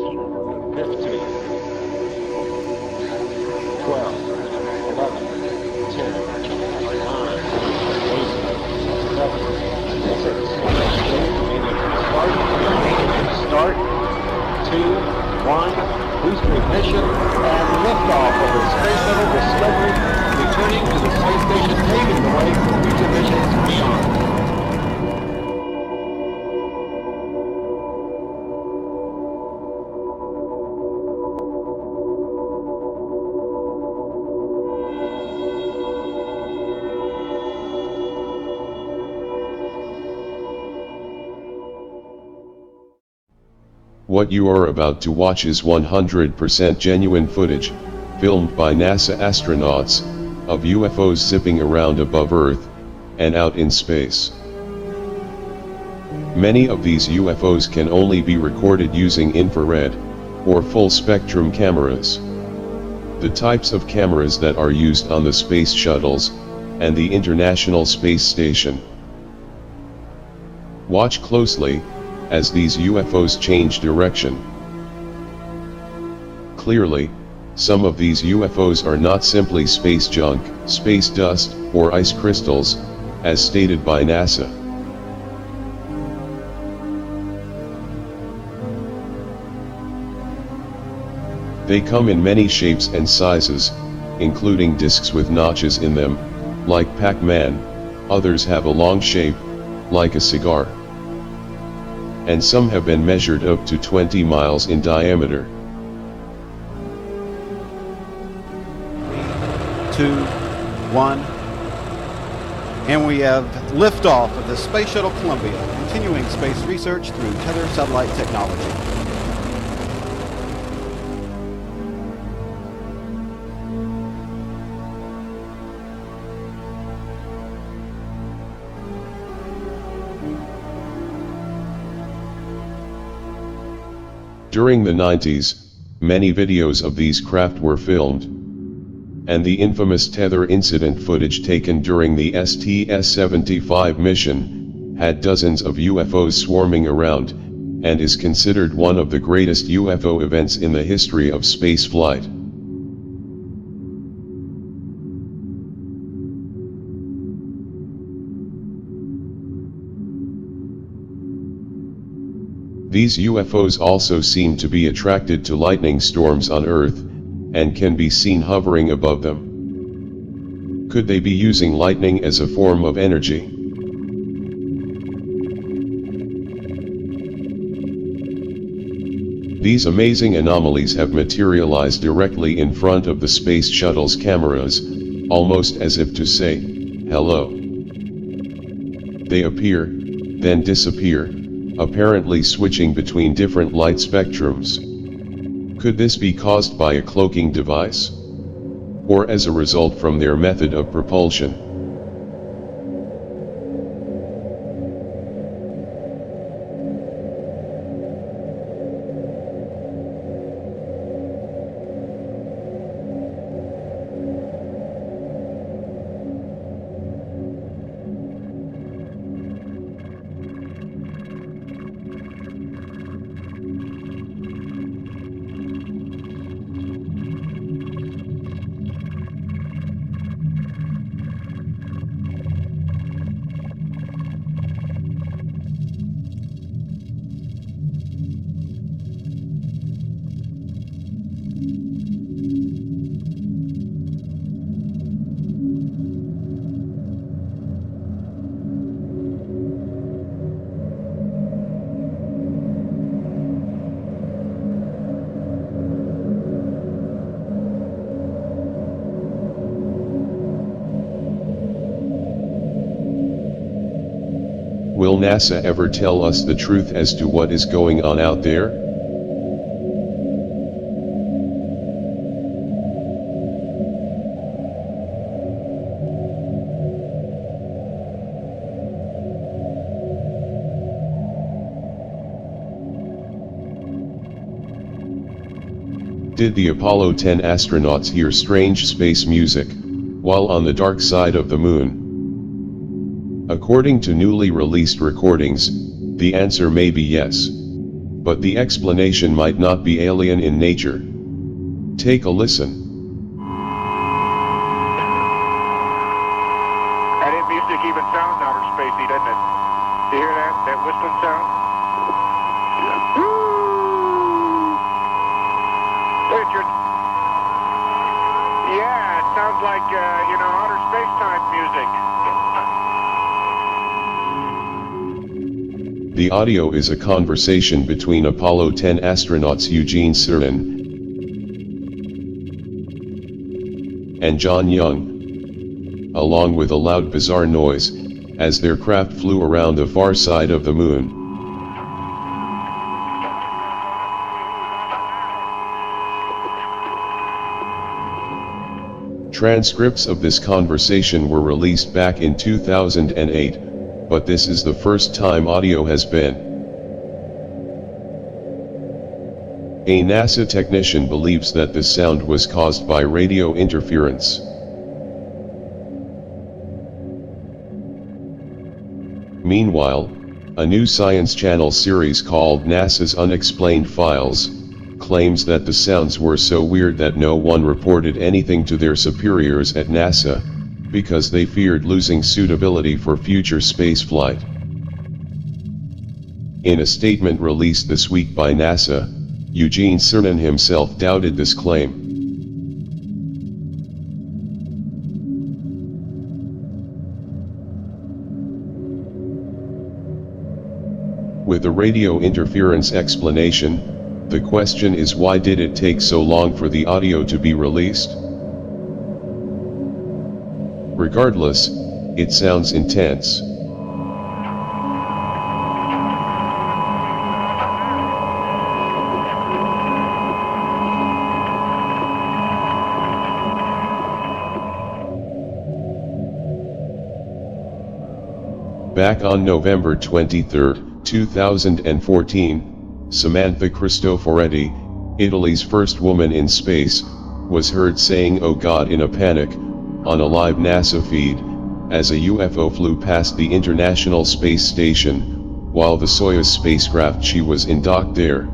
15, 12, 11, 10, 9, 8, 7, 6, 5, start, 2, 1, booster ignition, and liftoff of the Space Shuttle Discovery, returning to the space station, paving the way for future missions beyond. What you are about to watch is 100% genuine footage, filmed by NASA astronauts, of UFOs zipping around above Earth, and out in space. Many of these UFOs can only be recorded using infrared, or full-spectrum cameras. The types of cameras that are used on the space shuttles, and the International Space Station. Watch closely, as these UFOs change direction. Clearly, some of these UFOs are not simply space junk, space dust, or ice crystals, as stated by NASA. They come in many shapes and sizes, including discs with notches in them, like Pac-Man. Others have a long shape, like a cigar. And some have been measured up to 20 miles in diameter. 2, 1, and we have liftoff of the Space Shuttle Columbia, continuing space research through tether satellite technology. During the 90s, many videos of these craft were filmed, and the infamous tether incident footage taken during the STS-75 mission had dozens of UFOs swarming around, and is considered one of the greatest UFO events in the history of spaceflight. These UFOs also seem to be attracted to lightning storms on Earth, and can be seen hovering above them. Could they be using lightning as a form of energy? These amazing anomalies have materialized directly in front of the space shuttle's cameras, almost as if to say, "Hello." They appear, then disappear, apparently switching between different light spectrums. Could this be caused by a cloaking device? Or as a result from their method of propulsion? Will NASA ever tell us the truth as to what is going on out there? Did the Apollo 10 astronauts hear strange space music while on the dark side of the moon? According to newly released recordings, the answer may be yes. but the explanation might not be alien in nature. Take a listen. That music even sounds outer spacey, doesn't it? Do you hear that? That whistling sound? Richard. Yeah, it sounds like, outer space-time music. The audio is a conversation between Apollo 10 astronauts Eugene Cernan and John Young, along with a loud bizarre noise, as their craft flew around the far side of the moon. Transcripts of this conversation were released back in 2008, but this is the first time audio has been. A NASA technician believes that the sound was caused by radio interference. Meanwhile, a new Science Channel series called NASA's Unexplained Files claims that the sounds were so weird that no one reported anything to their superiors at NASA, because they feared losing suitability for future spaceflight. In a statement released this week by NASA, Eugene Cernan himself doubted this claim. With the radio interference explanation, the question is, why did it take so long for the audio to be released? Regardless, it sounds intense. Back on November 23, 2014, Samantha Cristoforetti, Italy's first woman in space, was heard saying "Oh God" in a panic, on a live NASA feed, as a UFO flew past the International Space Station, while the Soyuz spacecraft she was in docked there.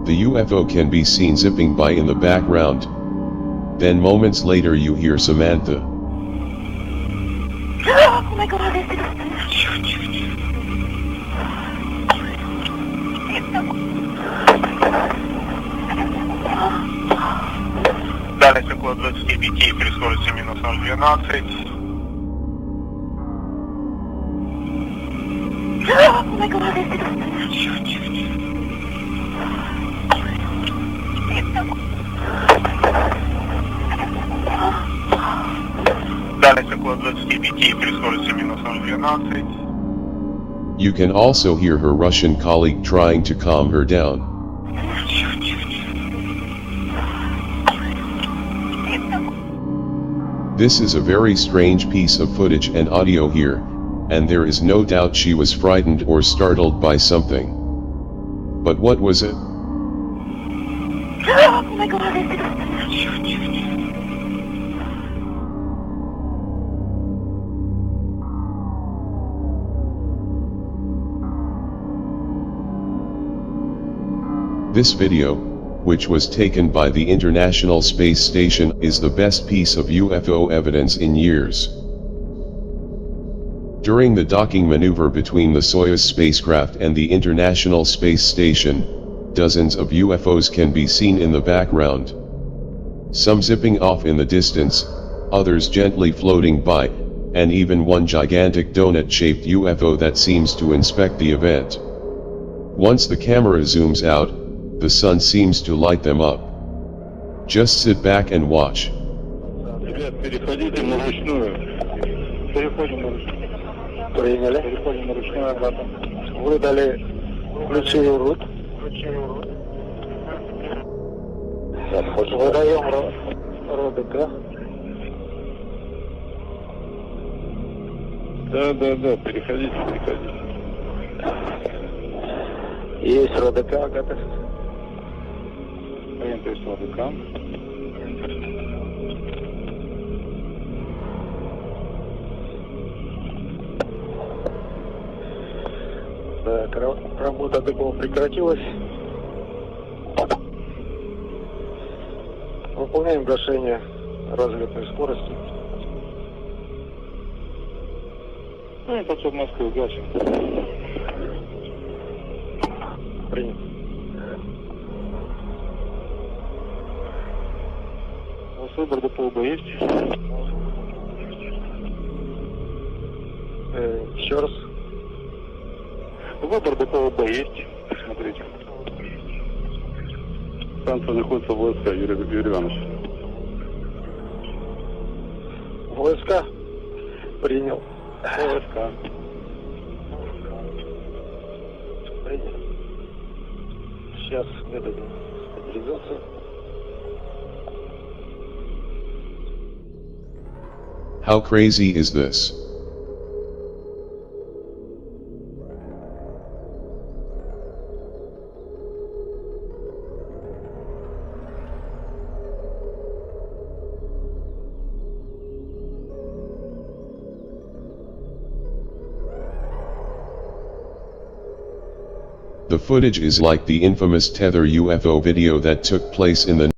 The UFO can be seen zipping by in the background. Then moments later you hear Samantha. Oh my God, Дальность около 25 при скорости минус 0,12. Oh my God, Дальность около 25 при скорости минус 0,12. You can also hear her Russian colleague trying to calm her down. This is a very strange piece of footage and audio here, and there is no doubt she was frightened or startled by something. But what was it? Oh my God, This video, which was taken by the International Space Station, is the best piece of UFO evidence in years. During the docking maneuver between the Soyuz spacecraft and the International Space Station, dozens of UFOs can be seen in the background. Some zipping off in the distance, others gently floating by, and even one gigantic donut-shaped UFO that seems to inspect the event. Once the camera zooms out, the sun seems to light them up. Just sit back and watch. Переходите на ручную. Переходим на ручную. Приняли. Переходим на ручную обратно. Выдали ключевой рут. Выдаем РДК. Да, переходите. Есть РДК, готов. То есть РДК. Так, работа ДПО прекратилась. Выполняем гашение разлетной скорости. Ну и подсоб Москвы гасим. Принято. У вас выбор ДПО есть? Еще раз. Выбор ДПО есть. Смотрите. Станция находится в ВСК, Юрий Иванович. ВСК? Принял. ВСК. Принял. Сейчас методом стабилизации. How crazy is this? The footage is like the infamous Tether UFO video that took place in the